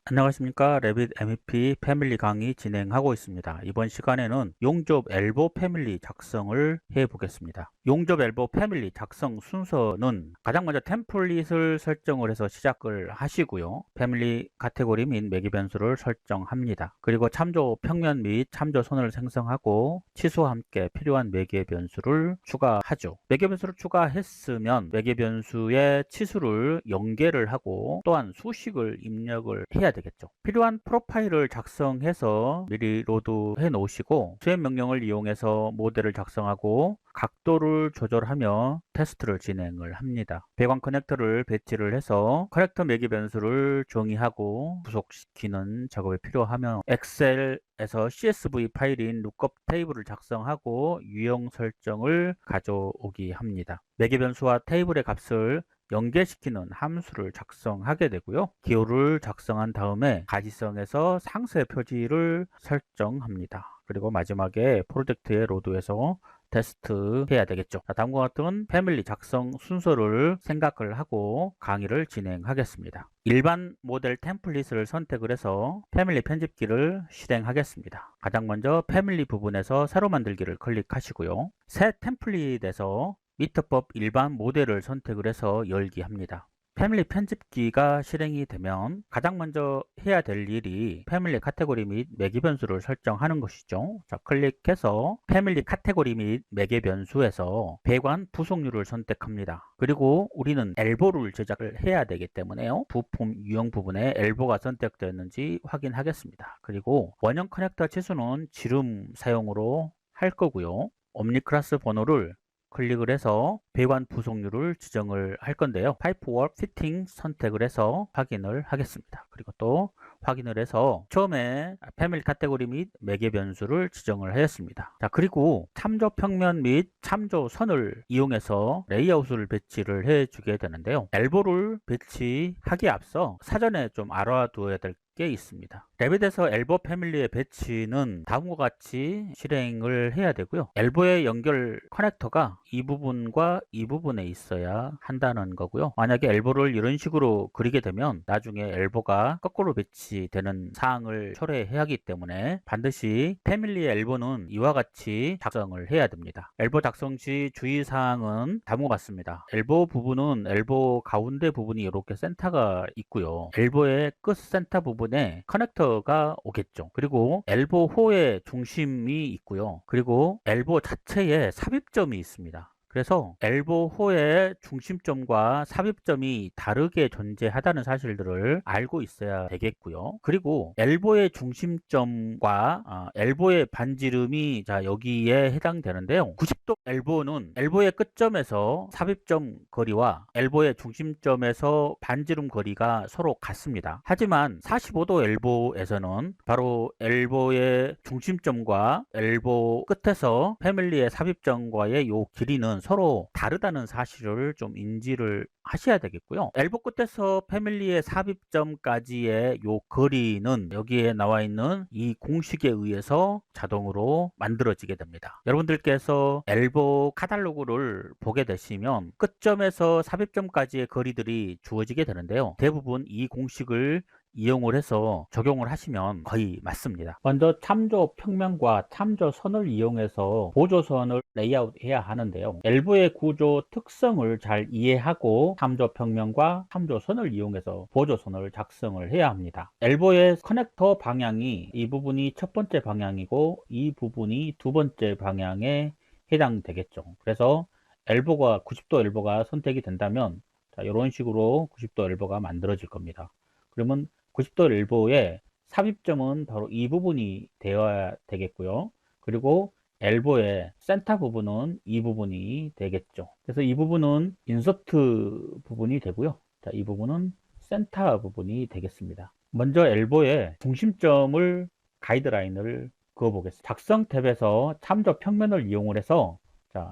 안녕하십니까. 레빗 MEP 패밀리 강의 진행하고 있습니다. 이번 시간에는 용접 엘보 패밀리 작성을 해 보겠습니다. 용접 엘보 패밀리 작성 순서는 가장 먼저 템플릿을 설정을 해서 시작을 하시고요. 패밀리 카테고리 및 매개 변수를 설정합니다. 그리고 참조 평면 및 참조 선을 생성하고 치수와 함께 필요한 매개 변수를 추가하죠. 매개 변수를 추가했으면 매개 변수의 치수를 연계를 하고 또한 수식을 입력을 해야 되겠죠. 필요한 프로파일을 작성해서 미리 로드해 놓으시고 수행 명령을 이용해서 모델을 작성하고 각도를 조절하며 테스트를 진행을 합니다. 배관 커넥터를 배치를 해서 커넥터 매개 변수를 정의하고 부속시키는 작업이 필요하면 엑셀에서 CSV 파일인 룩업 테이블을 작성하고 유형 설정을 가져오기 합니다. 매개 변수와 테이블의 값을 연계시키는 함수를 작성하게 되고요. 기호를 작성한 다음에 가지성에서 상세 표지를 설정합니다. 그리고 마지막에 프로젝트의 로드에서 테스트 해야 되겠죠. 다음과 같은 패밀리 작성 순서를 생각을 하고 강의를 진행하겠습니다. 일반 모델 템플릿을 선택을 해서 패밀리 편집기를 실행하겠습니다. 가장 먼저 패밀리 부분에서 새로 만들기를 클릭하시고요. 새 템플릿에서 미터법 일반 모델을 선택을 해서 열기 합니다. 패밀리 편집기가 실행이 되면 가장 먼저 해야 될 일이 패밀리 카테고리 및 매개 변수를 설정하는 것이죠. 자, 클릭해서 패밀리 카테고리 및 매개 변수에서 배관 부속률을 선택합니다. 그리고 우리는 엘보를 제작을 해야 되기 때문에요. 부품 유형 부분에 엘보가 선택되었는지 확인하겠습니다. 그리고 원형 커넥터 치수는 지름 사용으로 할 거고요. 옴니 클래스 번호를 클릭을 해서 배관 부속률을 지정을 할 건데요. 파이프워크 피팅 선택을 해서 확인을 하겠습니다. 그리고 또 확인을 해서 처음에 패밀리 카테고리 및 매개 변수를 지정을 하였습니다. 자, 그리고 참조 평면 및 참조 선을 이용해서 레이아웃을 배치를 해 주게 되는데요. 엘보를 배치하기에 앞서 사전에 좀 알아두어야 될 게 있습니다. 레빗에서 엘보 패밀리의 배치는 다음과 같이 실행을 해야 되고요. 엘보의 연결 커넥터가 이 부분과 이 부분에 있어야 한다는 거고요. 만약에 엘보를 이런 식으로 그리게 되면 나중에 엘보가 거꾸로 배치되는 사항을 초래해야 하기 때문에 반드시 패밀리의 엘보는 이와 같이 작성을 해야 됩니다. 엘보 작성 시 주의사항은 다음과 같습니다. 엘보 부분은 엘보 가운데 부분이 이렇게 센터가 있고요. 엘보의 끝 센터 부분에 커넥터가 오겠죠. 그리고 엘보호의 중심이 있고요. 그리고 엘보 자체에 삽입점이 있습니다. 그래서 엘보호의 중심점과 삽입점이 다르게 존재하다는 사실들을 알고 있어야 되겠고요. 그리고 엘보의 중심점과 엘보의 반지름이 여기에 해당되는데요. 90도 엘보는 엘보의 끝점에서 삽입점 거리와 엘보의 중심점에서 반지름 거리가 서로 같습니다. 하지만 45도 엘보에서는 바로 엘보의 중심점과 엘보 끝에서 패밀리의 삽입점과의 요 길이는 서로 다르다는 사실을 좀 인지를 하셔야 되겠고요. 엘보 끝에서 패밀리의 삽입점까지의 요 거리는 여기에 나와 있는 이 공식에 의해서 자동으로 만들어지게 됩니다. 여러분들께서 엘보 카탈로그를 보게 되시면 끝점에서 삽입점까지의 거리들이 주어지게 되는데요. 대부분 이 공식을 이용을 해서 적용을 하시면 거의 맞습니다. 먼저 참조 평면과 참조 선을 이용해서 보조선을 레이아웃 해야 하는데요. 엘보의 구조 특성을 잘 이해하고 참조 평면과 참조 선을 이용해서 보조선을 작성을 해야 합니다. 엘보의 커넥터 방향이 이 부분이 첫 번째 방향이고 이 부분이 두 번째 방향에 해당되겠죠. 그래서 엘보가 90도 엘보가 선택이 된다면 이런 식으로 90도 엘보가 만들어질 겁니다. 그러면 90도 엘보의 삽입점은 바로 이 부분이 되어야 되겠고요. 그리고 엘보의 센터 부분은 이 부분이 되겠죠. 그래서 이 부분은 인서트 부분이 되고요. 자, 이 부분은 센터 부분이 되겠습니다. 먼저 엘보의 중심점을 가이드라인을 그어 보겠습니다. 작성 탭에서 참조 평면을 이용을 해서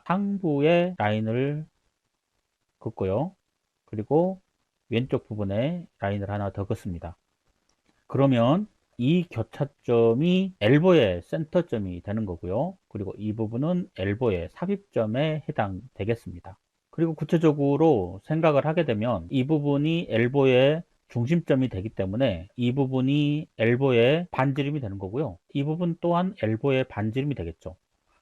상부의 라인을 긋고요. 그리고 왼쪽 부분에 라인을 하나 더 긋습니다. 그러면 이 교차점이 엘보의 센터점이 되는 거고요. 그리고 이 부분은 엘보의 삽입점에 해당되겠습니다. 그리고 구체적으로 생각을 하게 되면 이 부분이 엘보의 중심점이 되기 때문에 이 부분이 엘보의 반지름이 되는 거고요. 이 부분 또한 엘보의 반지름이 되겠죠.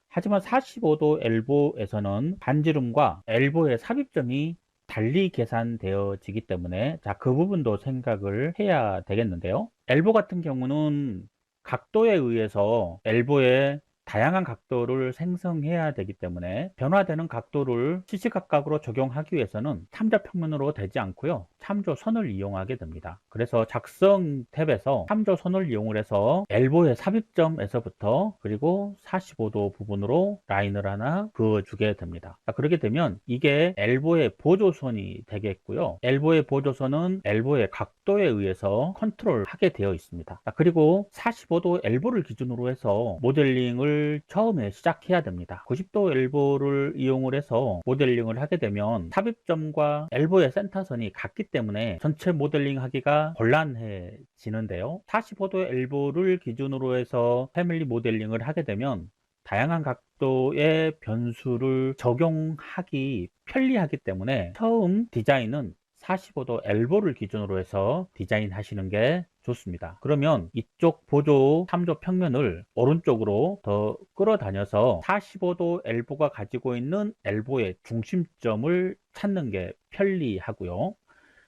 하지만 45도 엘보에서는 반지름과 엘보의 삽입점이 달리 계산되어지기 때문에 그 부분도 생각을 해야 되겠는데요. 엘보 같은 경우는 각도에 의해서 엘보의 다양한 각도를 생성해야 되기 때문에 변화되는 각도를 시시각각으로 적용하기 위해서는 참조평면으로 되지 않고요. 참조선을 이용하게 됩니다. 그래서 작성 탭에서 참조선을 이용을 해서 엘보의 삽입점에서부터 그리고 45도 부분으로 라인을 하나 그어주게 됩니다. 그렇게 되면 이게 엘보의 보조선이 되겠고요. 엘보의 보조선은 엘보의 각도에 의해서 컨트롤하게 되어 있습니다. 그리고 45도 엘보를 기준으로 해서 모델링을 처음에 시작해야 됩니다. 90도 엘보를 이용을 해서 모델링을 하게 되면 삽입점과 엘보의 센터선이 같기 때문에 전체 모델링 하기가 곤란해지는데요. 45도 엘보를 기준으로 해서 패밀리 모델링을 하게 되면 다양한 각도의 변수를 적용하기 편리하기 때문에 처음 디자인은 45도 엘보를 기준으로 해서 디자인하시는 게 좋습니다. 그러면 이쪽 보조 참조 평면을 오른쪽으로 더 끌어다녀서 45도 엘보가 가지고 있는 엘보의 중심점을 찾는 게 편리하고요.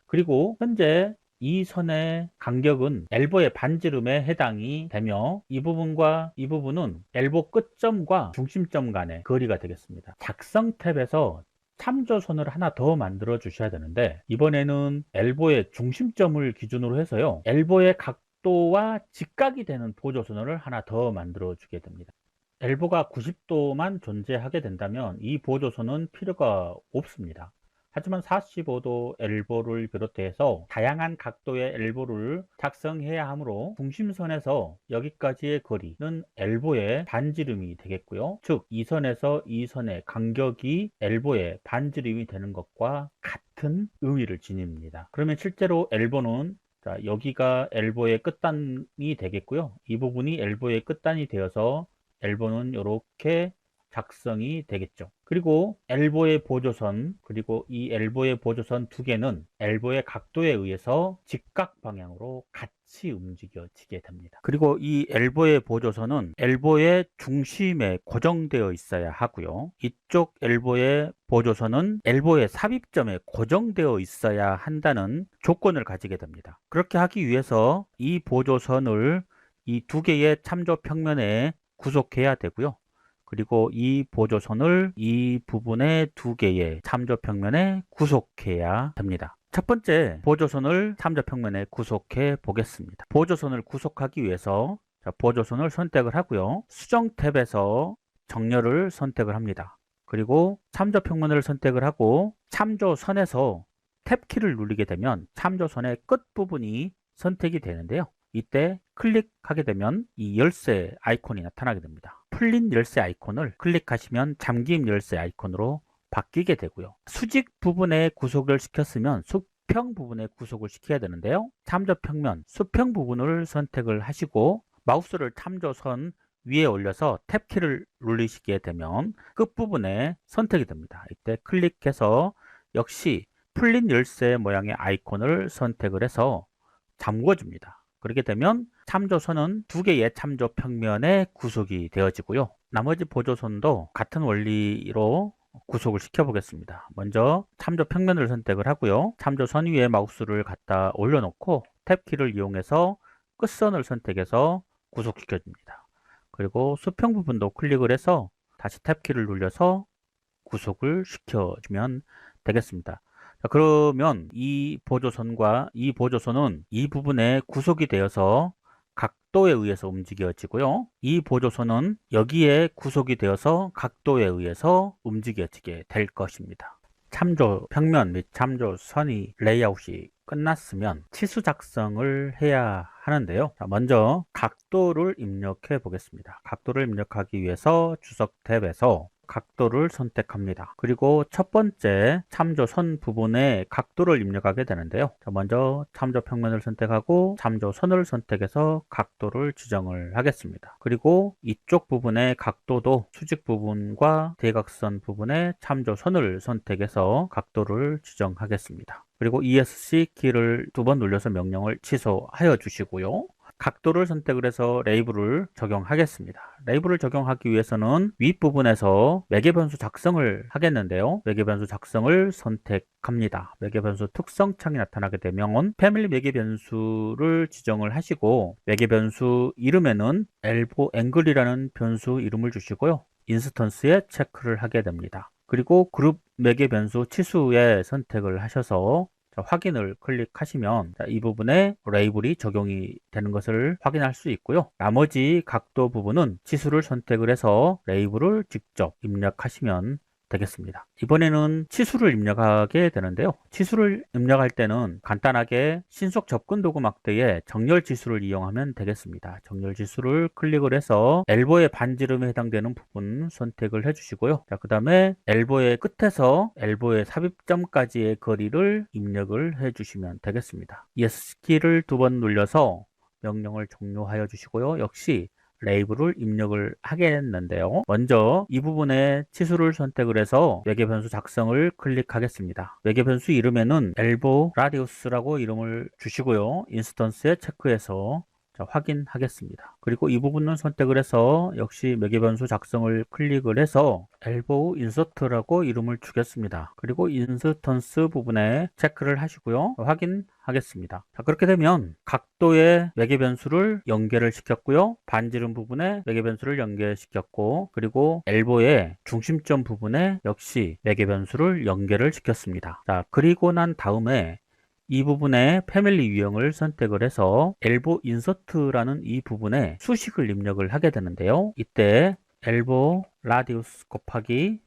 그리고 현재 이 선의 간격은 엘보의 반지름에 해당이 되며 이 부분과 이 부분은 엘보 끝점과 중심점 간의 거리가 되겠습니다. 작성 탭에서 참조선을 하나 더 만들어 주셔야 되는데 이번에는 엘보의 중심점을 기준으로 해서요. 엘보의 각도와 직각이 되는 보조선을 하나 더 만들어 주게 됩니다. 엘보가 90도만 존재하게 된다면 이 보조선은 필요가 없습니다. 하지만 45도 엘보를 비롯해서 다양한 각도의 엘보를 작성해야 하므로 중심선에서 여기까지의 거리는 엘보의 반지름이 되겠고요. 즉, 이 선에서 이 선의 간격이 엘보의 반지름이 되는 것과 같은 의미를 지닙니다. 그러면 실제로 엘보는 여기가 엘보의 끝단이 되겠고요. 이 부분이 엘보의 끝단이 되어서 엘보는 이렇게 작성이 되겠죠. 그리고 엘보의 보조선, 그리고 이 엘보의 보조선 두 개는 엘보의 각도에 의해서 직각 방향으로 같이 움직여지게 됩니다. 그리고 이 엘보의 보조선은 엘보의 중심에 고정되어 있어야 하고요. 이쪽 엘보의 보조선은 엘보의 삽입점에 고정되어 있어야 한다는 조건을 가지게 됩니다. 그렇게 하기 위해서 이 보조선을 이 두 개의 참조 평면에 구속해야 되고요. 그리고 이 보조선을 이 부분의 두 개의 참조 평면에 구속해야 됩니다. 첫 번째 보조선을 참조 평면에 구속해 보겠습니다. 보조선을 구속하기 위해서 보조선을 선택을 하고요. 수정 탭에서 정렬을 선택을 합니다. 그리고 참조 평면을 선택을 하고 참조선에서 탭키를 누르게 되면 참조선의 끝부분이 선택이 되는데요. 이때 클릭하게 되면 이 열쇠 아이콘이 나타나게 됩니다. 풀린 열쇠 아이콘을 클릭하시면 잠김 열쇠 아이콘으로 바뀌게 되고요. 수직 부분에 구속을 시켰으면 수평 부분에 구속을 시켜야 되는데요. 참조 평면 수평 부분을 선택을 하시고 마우스를 참조선 위에 올려서 탭키를 누르시게 되면 끝부분에 선택이 됩니다. 이때 클릭해서 역시 풀린 열쇠 모양의 아이콘을 선택을 해서 잠궈줍니다. 그렇게 되면 참조선은 두 개의 참조 평면에 구속이 되어지고요. 나머지 보조선도 같은 원리로 구속을 시켜 보겠습니다. 먼저 참조 평면을 선택을 하고요. 참조선 위에 마우스를 갖다 올려놓고 탭키를 이용해서 끝선을 선택해서 구속시켜 줍니다. 그리고 수평 부분도 클릭을 해서 다시 탭키를 눌려서 구속을 시켜주면 되겠습니다. 그러면 이 보조선과 이 보조선은 이 부분에 구속이 되어서 각도에 의해서 움직여지고요. 이 보조선은 여기에 구속이 되어서 각도에 의해서 움직여지게 될 것입니다. 참조 평면 및 참조선이 레이아웃이 끝났으면 치수 작성을 해야 하는데요. 먼저 각도를 입력해 보겠습니다. 각도를 입력하기 위해서 주석 탭에서 각도를 선택합니다. 그리고 첫 번째 참조선 부분에 각도를 입력하게 되는데요. 자, 먼저 참조평면을 선택하고 참조선을 선택해서 각도를 지정을 하겠습니다. 그리고 이쪽 부분의 각도도 수직 부분과 대각선 부분의 참조선을 선택해서 각도를 지정하겠습니다. 그리고 ESC 키를 2번 눌러서 명령을 취소하여 주시고요. 각도를 선택을 해서 레이블을 적용하겠습니다. 레이블을 적용하기 위해서는 윗부분에서 매개변수 작성을 하겠는데요. 매개변수 작성을 선택합니다. 매개변수 특성 창이 나타나게 되면 패밀리 매개변수를 지정을 하시고 매개변수 이름에는 엘보 앵글이라는 변수 이름을 주시고요. 인스턴스에 체크를 하게 됩니다. 그리고 그룹 매개변수 치수에 선택을 하셔서 확인을 클릭하시면 이 부분에 레이블이 적용이 되는 것을 확인할 수 있고요. 나머지 각도 부분은 치수를 선택을 해서 레이블을 직접 입력하시면 되겠습니다. 이번에는 치수를 입력하게 되는데요. 치수를 입력할 때는 간단하게 신속 접근 도구 막대의 정렬 지수를 이용하면 되겠습니다. 정렬 지수를 클릭을 해서 엘보의 반지름에 해당되는 부분 선택을 해주시고요. 그 다음에 엘보의 끝에서 엘보의 삽입점까지의 거리를 입력을 해주시면 되겠습니다. ESC 키를 2번 눌려서 명령을 종료하여 주시고요. 역시 레이블을 입력을 하겠는데요. 먼저 이 부분에 치수를 선택을 해서 매개변수 작성을 클릭하겠습니다. 매개변수 이름에는 엘보 라디우스라고 이름을 주시고요. 인스턴스에 체크해서 확인하겠습니다. 그리고 이 부분은 선택을 해서 역시 매개변수 작성을 클릭을 해서 엘보우 인서트라고 이름을 주겠습니다. 그리고 인스턴스 부분에 체크를 하시고요. 확인하겠습니다. 자, 그렇게 되면 각도의 매개변수를 연결을 시켰고요. 반지름 부분에 매개변수를 연결시켰고 그리고 엘보의 중심점 부분에 역시 매개변수를 연결을 시켰습니다. 자, 그리고 난 다음에 이 부분에 패밀리 유형을 선택을 해서 엘보 인서트라는 이 부분에 수식을 입력을 하게 되는데요. 이때 엘보 라디우스 곱하기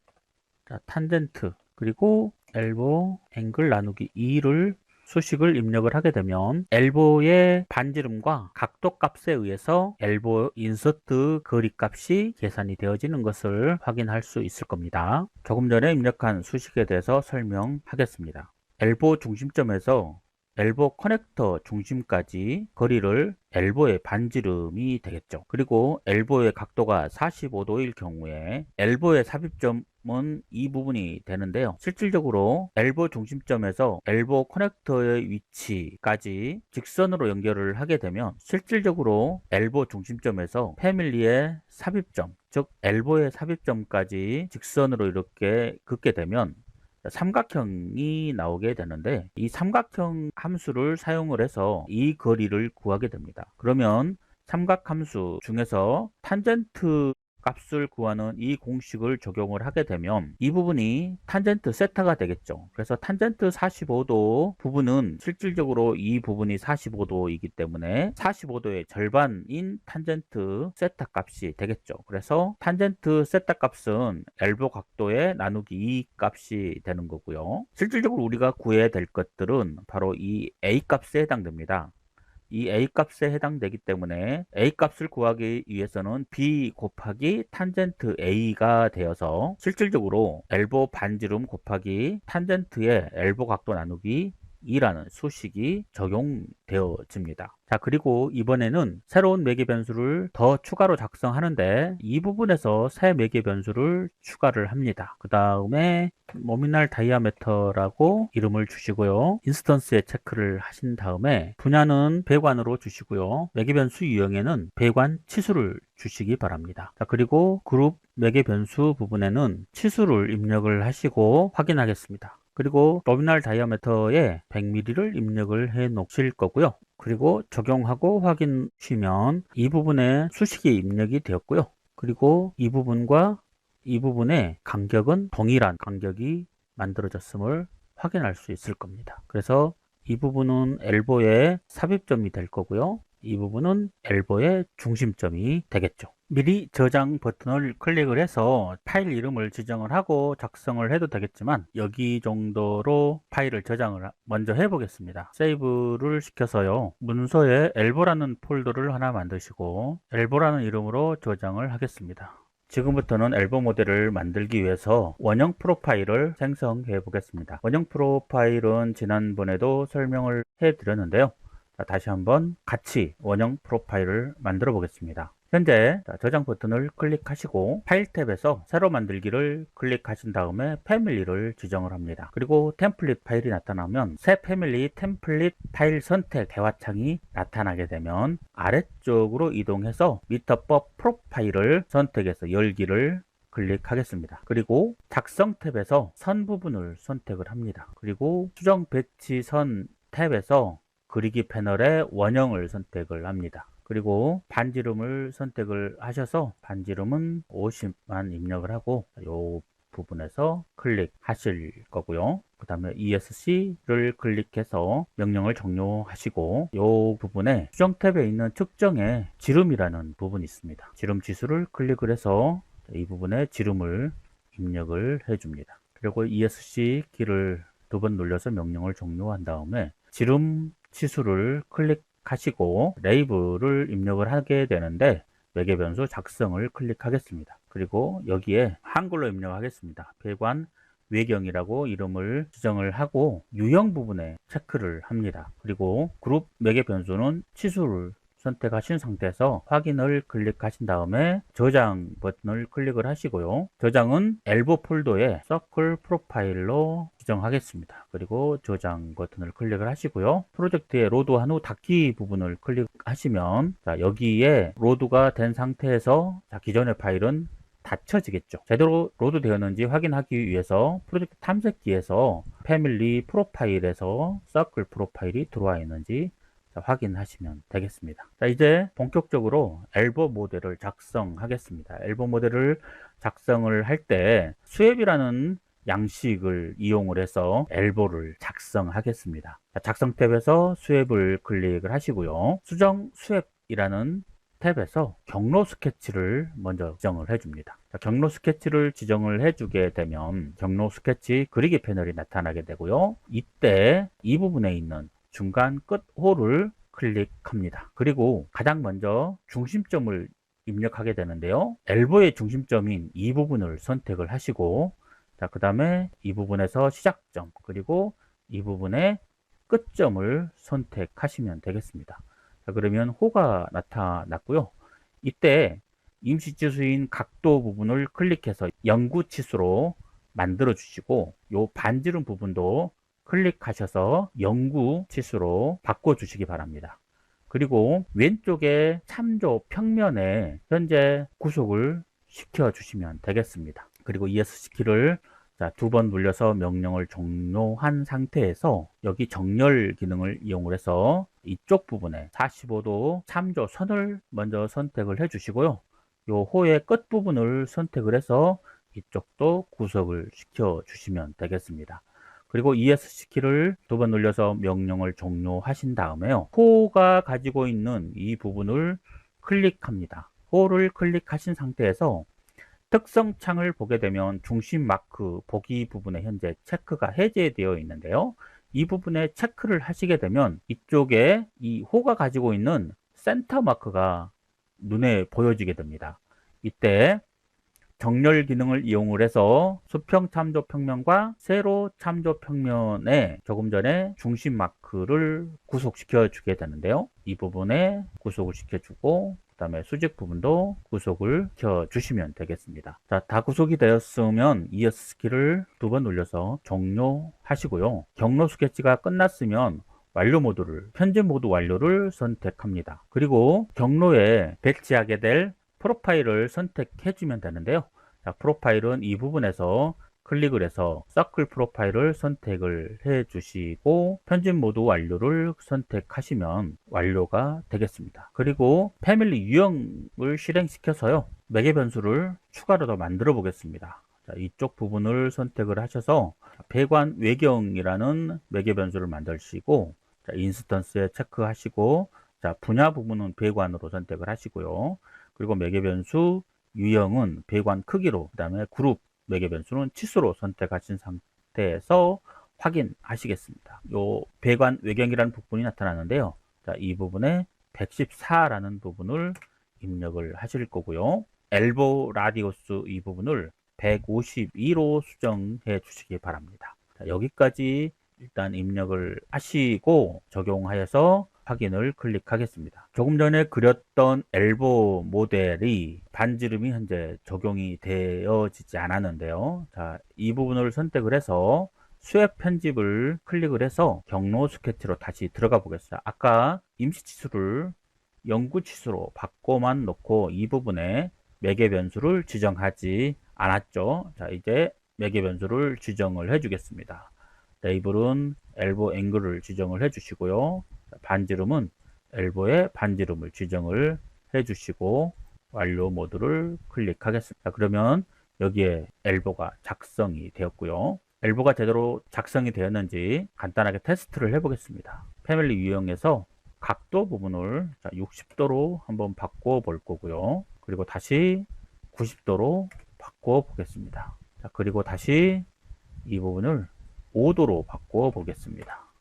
탄젠트 그리고 엘보 앵글 나누기 2를 수식을 입력을 하게 되면 엘보의 반지름과 각도 값에 의해서 엘보 인서트 거리 값이 계산이 되어지는 것을 확인할 수 있을 겁니다. 조금 전에 입력한 수식에 대해서 설명하겠습니다. 엘보 중심점에서 엘보 커넥터 중심까지 거리를 엘보의 반지름이 되겠죠. 그리고 엘보의 각도가 45도일 경우에 엘보의 삽입점은 이 부분이 되는데요. 실질적으로 엘보 중심점에서 엘보 커넥터의 위치까지 직선으로 연결을 하게 되면 실질적으로 엘보 중심점에서 패밀리의 삽입점, 즉 엘보의 삽입점까지 직선으로 이렇게 긋게 되면 삼각형이 나오게 되는데 이 삼각형 함수를 사용을 해서 이 거리를 구하게 됩니다. 그러면 삼각함수 중에서 탄젠트 값을 구하는 이 공식을 적용을 하게 되면 이 부분이 탄젠트 세타가 되겠죠. 그래서 탄젠트 45도 부분은 실질적으로 이 부분이 45도이기 때문에 45도의 절반인 탄젠트 세타 값이 되겠죠. 그래서 탄젠트 세타 값은 엘보 각도의 나누기 2 값이 되는 거고요. 실질적으로 우리가 구해야 될 것들은 바로 이 A 값에 해당됩니다. 이 A 값에 해당되기 때문에 A 값을 구하기 위해서는 B 곱하기 탄젠트 A가 되어서 실질적으로 엘보 반지름 곱하기 탄젠트의 엘보 각도 나누기 2라는 수식이 적용되어집니다. 자, 그리고 이번에는 새로운 매개 변수를 더 추가로 작성하는데 이 부분에서 새 매개 변수를 추가를 합니다. 그 다음에 노미널 다이아메터라고 이름을 주시고요. 인스턴스에 체크를 하신 다음에 분야는 배관으로 주시고요. 매개 변수 유형에는 배관 치수를 주시기 바랍니다. 자, 그리고 그룹 매개 변수 부분에는 치수를 입력을 하시고 확인하겠습니다. 그리고 노미널 다이아메터에 100mm를 입력을 해 놓으실 거고요. 그리고 적용하고 확인하시면 이 부분에 수식이 입력이 되었고요. 그리고 이 부분과 이 부분의 간격은 동일한 간격이 만들어졌음을 확인할 수 있을 겁니다. 그래서 이 부분은 엘보의 삽입점이 될 거고요. 이 부분은 엘보의 중심점이 되겠죠. 미리 저장 버튼을 클릭을 해서 파일 이름을 지정을 하고 작성을 해도 되겠지만 여기 정도로 파일을 저장을 먼저 해 보겠습니다. 세이브를 시켜서요. 문서에 엘보라는 폴더를 하나 만드시고 엘보라는 이름으로 저장을 하겠습니다. 지금부터는 엘보 모델을 만들기 위해서 원형 프로파일을 생성해 보겠습니다. 원형 프로파일은 지난번에도 설명을 해 드렸는데요. 다시 한번 같이 원형 프로파일을 만들어 보겠습니다. 현재 저장 버튼을 클릭하시고 파일 탭에서 새로 만들기를 클릭하신 다음에 패밀리를 지정을 합니다. 그리고 템플릿 파일이 나타나면 새 패밀리 템플릿 파일 선택 대화창이 나타나게 되면 아래쪽으로 이동해서 미터법 프로파일을 선택해서 열기를 클릭하겠습니다. 그리고 작성 탭에서 선 부분을 선택을 합니다. 그리고 수정 배치 선 탭에서 그리기 패널의 원형을 선택을 합니다. 그리고 반지름을 선택을 하셔서 반지름은 50만 입력을 하고 이 부분에서 클릭하실 거고요. 그 다음에 ESC를 클릭해서 명령을 종료하시고 이 부분에 수정 탭에 있는 측정의 지름이라는 부분이 있습니다. 지름 지수를 클릭을 해서 이 부분에 지름을 입력을 해줍니다. 그리고 ESC 키를 2번 눌러서 명령을 종료한 다음에 지름 치수를 클릭하시고 레이블을 입력을 하게 되는데 매개 변수 작성을 클릭하겠습니다. 그리고 여기에 한글로 입력하겠습니다. 배관 외경이라고 이름을 지정을 하고 유형 부분에 체크를 합니다. 그리고 그룹 매개 변수는 치수를 선택하신 상태에서 확인을 클릭하신 다음에 저장 버튼을 클릭을 하시고요. 저장은 엘보 폴더에 서클 프로파일로 지정하겠습니다. 그리고 저장 버튼을 클릭을 하시고요. 프로젝트에 로드한 후 닫기 부분을 클릭하시면 여기에 로드가 된 상태에서 기존의 파일은 닫혀지겠죠. 제대로 로드 되었는지 확인하기 위해서 프로젝트 탐색기에서 패밀리 프로파일에서 서클 프로파일이 들어와 있는지 확인하시면 되겠습니다. 자, 이제 본격적으로 엘보 모델을 작성하겠습니다. 엘보 모델을 작성을 할 때 스왑이라는 양식을 이용을 해서 엘보를 작성하겠습니다. 자, 작성 탭에서 스왑을 클릭을 하시고요. 수정 스왑이라는 탭에서 경로 스케치를 먼저 지정을 해줍니다. 자, 경로 스케치를 지정을 해주게 되면 경로 스케치 그리기 패널이 나타나게 되고요. 이때 이 부분에 있는 중간 끝 홀을 클릭합니다. 그리고 가장 먼저 중심점을 입력하게 되는데요. 엘보의 중심점인 이 부분을 선택을 하시고 그 다음에 이 부분에서 시작점 그리고 이 부분의 끝점을 선택하시면 되겠습니다. 자, 그러면 호가 나타났고요. 이때 임시치수인 각도 부분을 클릭해서 영구치수로 만들어 주시고 이 반지름 부분도 클릭하셔서 영구 치수로 바꿔주시기 바랍니다. 그리고 왼쪽에 참조 평면에 현재 구속을 시켜주시면 되겠습니다. 그리고 ESC 키를 2번 눌려서 명령을 종료한 상태에서 여기 정렬 기능을 이용을 해서 이쪽 부분에 45도 참조 선을 먼저 선택을 해 주시고요. 이 호의 끝 부분을 선택을 해서 이쪽도 구속을 시켜 주시면 되겠습니다. 그리고 ESC 키를 2번 눌려서 명령을 종료하신 다음에요. 호가 가지고 있는 이 부분을 클릭합니다. 호를 클릭하신 상태에서 특성 창을 보게 되면 중심 마크 보기 부분에 현재 체크가 해제되어 있는데요. 이 부분에 체크를 하시게 되면 이쪽에 이 호가 가지고 있는 센터 마크가 눈에 보여지게 됩니다. 이때 정렬 기능을 이용을 해서 수평 참조 평면과 세로 참조 평면에 조금 전에 중심 마크를 구속시켜 주게 되는데요. 이 부분에 구속을 시켜주고 그 다음에 수직 부분도 구속을 시켜 주시면 되겠습니다. 자, 다 구속이 되었으면 ESC 키를 2번 눌려서 종료하시고요. 경로 스케치가 끝났으면 완료 모드를 편집 모드 완료를 선택합니다. 그리고 경로에 배치하게 될 프로파일을 선택해 주면 되는데요. 자, 프로파일은 이 부분에서 클릭을 해서 서클 프로파일을 선택을 해 주시고 편집 모드 완료를 선택하시면 완료가 되겠습니다. 그리고 패밀리 유형을 실행시켜서요. 매개 변수를 추가로 더 만들어 보겠습니다. 자, 이쪽 부분을 선택을 하셔서 배관 외경이라는 매개 변수를 만드시고 인스턴스에 체크하시고 분야 부분은 배관으로 선택을 하시고요. 그리고 매개 변수 유형은 배관 크기로, 그 다음에 그룹 매개 변수는 치수로 선택하신 상태에서 확인하시겠습니다. 요 배관 외경이라는 부분이 나타나는데요. 자, 이 부분에 114라는 부분을 입력을 하실 거고요. 엘보 라디우스 이 부분을 152로 수정해 주시기 바랍니다. 자, 여기까지 일단 입력을 하시고 적용하여서 확인을 클릭하겠습니다. 조금 전에 그렸던 엘보 모델이 반지름이 현재 적용이 되어지지 않았는데요. 자, 이 부분을 선택을 해서 수액 편집을 클릭을 해서 경로 스케치로 다시 들어가 보겠습니다. 아까 임시 치수를 영구 치수로 바꿔만 놓고 이 부분에 매개 변수를 지정하지 않았죠. 자, 이제 매개 변수를 지정을 해 주겠습니다. 레이블은 엘보 앵글을 지정을 해 주시고요. 반지름은 엘보의 반지름을 지정을 해 주시고 완료 모드를 클릭하겠습니다. 그러면 여기에 엘보가 작성이 되었고요. 엘보가 제대로 작성이 되었는지 간단하게 테스트를 해 보겠습니다. 패밀리 유형에서 각도 부분을 60도로 한번 바꿔 볼 거고요. 그리고 다시 90도로 바꿔 보겠습니다. 자, 그리고 다시 이 부분을 5도로 바꿔 보겠습니다.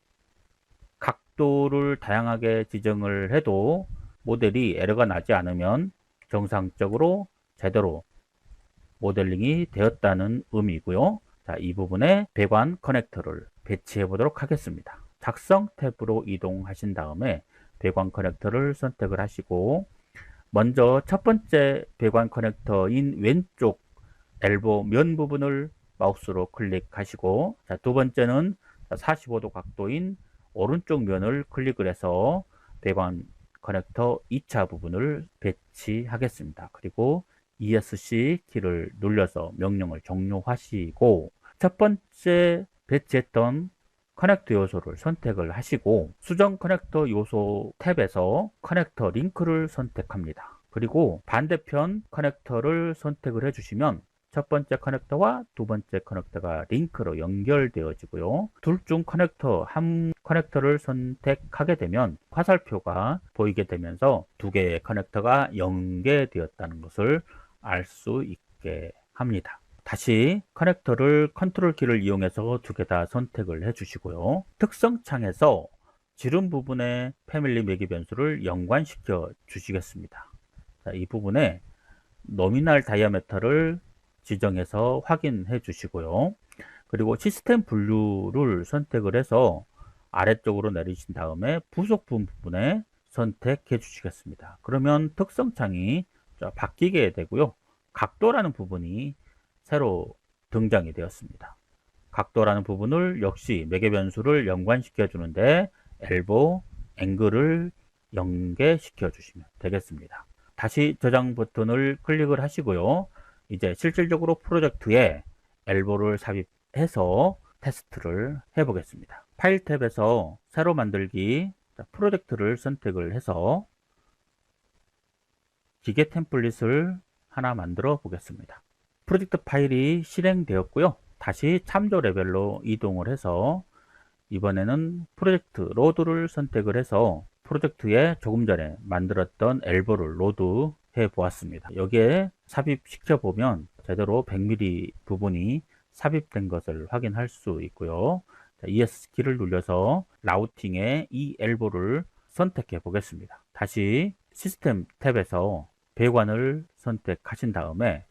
각도를 다양하게 지정을 해도 모델이 에러가 나지 않으면 정상적으로 제대로 모델링이 되었다는 의미고요. 자, 이 부분에 배관 커넥터를 배치해 보도록 하겠습니다. 작성 탭으로 이동하신 다음에 배관 커넥터를 선택을 하시고 먼저 첫 번째 배관 커넥터인 왼쪽 엘보 면 부분을 마우스로 클릭하시고, 자, 두 번째는 45도 각도인 오른쪽 면을 클릭을 해서 배관 커넥터 2차 부분을 배치하겠습니다. 그리고 ESC 키를 눌러서 명령을 종료하시고 첫 번째 배치했던 커넥터 요소를 선택을 하시고 수정 커넥터 요소 탭에서 커넥터 링크를 선택합니다. 그리고 반대편 커넥터를 선택을 해주시면 첫 번째 커넥터와 두 번째 커넥터가 링크로 연결되어지고요. 둘 중 한 커넥터를 선택하게 되면 화살표가 보이게 되면서 두 개의 커넥터가 연계되었다는 것을 알 수 있게 합니다. 다시 커넥터를 컨트롤 키를 이용해서 두 개 다 선택을 해 주시고요. 특성 창에서 지름 부분에 패밀리 매개 변수를 연관시켜 주시겠습니다. 자, 이 부분에 노미널 다이아메터를 지정해서 확인해 주시고요. 그리고 시스템 분류를 선택을 해서 아래쪽으로 내리신 다음에 부속품 부분에 선택해 주시겠습니다. 그러면 특성창이 바뀌게 되고요. 각도라는 부분이 새로 등장이 되었습니다. 각도라는 부분을 역시 매개 변수를 연관시켜 주는데 엘보 앵글을 연계시켜 주시면 되겠습니다. 다시 저장 버튼을 클릭을 하시고요. 이제 실질적으로 프로젝트에 엘보를 삽입해서 테스트를 해 보겠습니다. 파일 탭에서 새로 만들기 프로젝트를 선택을 해서 기계 템플릿을 하나 만들어 보겠습니다. 프로젝트 파일이 실행되었고요. 다시 참조 레벨로 이동을 해서 이번에는 프로젝트 로드를 선택을 해서 프로젝트에 조금 전에 만들었던 엘보를 로드해 보았습니다. 여기에 삽입시켜 보면 제대로 100mm 부분이 삽입된 것을 확인할 수 있고요. ES 키를 눌러서 라우팅에 이 엘보를 선택해 보겠습니다. 다시 시스템 탭에서 배관을 선택하신 다음에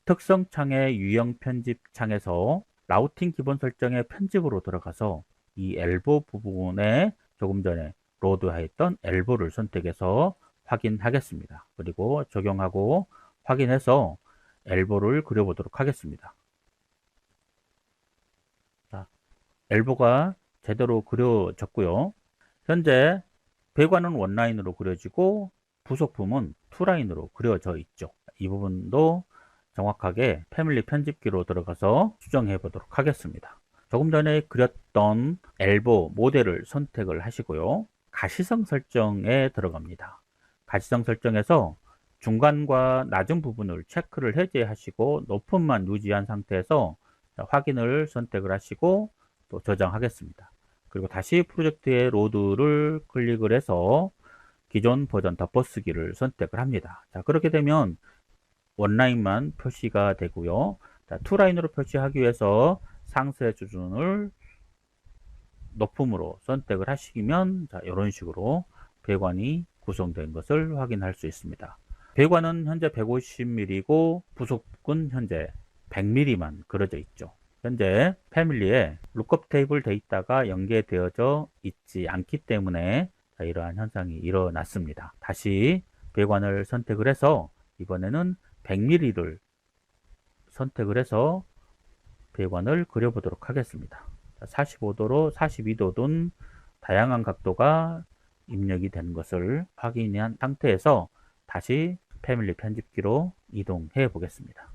특성 창의 유형 편집 창에서 라우팅 기본 설정의 편집으로 들어가서 이 엘보 부분에 조금 전에 로드하였던 엘보를 선택해서 확인하겠습니다. 그리고 적용하고 확인해서 엘보를 그려보도록 하겠습니다. 자, 엘보가 제대로 그려졌고요. 현재 배관은 원라인으로 그려지고 부속품은 투라인으로 그려져 있죠. 이 부분도 정확하게 패밀리 편집기로 들어가서 수정해 보도록 하겠습니다. 조금 전에 그렸던 엘보 모델을 선택을 하시고요. 가시성 설정에 들어갑니다. 가시성 설정에서 중간과 낮은 부분을 체크를 해제하시고 높음만 유지한 상태에서 확인을 선택을 하시고 또 저장하겠습니다. 그리고 다시 프로젝트의 로드를 클릭을 해서 기존 버전 덮어쓰기를 선택을 합니다. 자, 그렇게 되면 원라인만 표시가 되고요. 자, 투라인으로 표시하기 위해서 상세 수준을 높음으로 선택을 하시면 자, 이런 식으로 배관이 구성된 것을 확인할 수 있습니다. 배관은 현재 150mm이고 부속은 현재 100mm만 그려져 있죠. 현재 패밀리에 룩업 테이블 데이터가 연계되어져 있지 않기 때문에 이러한 현상이 일어났습니다. 다시 배관을 선택을 해서 이번에는 100mm를 선택을 해서 배관을 그려보도록 하겠습니다. 45도로 42도든 다양한 각도가 입력이 된 것을 확인한 상태에서 다시 패밀리 편집기로 이동해 보겠습니다.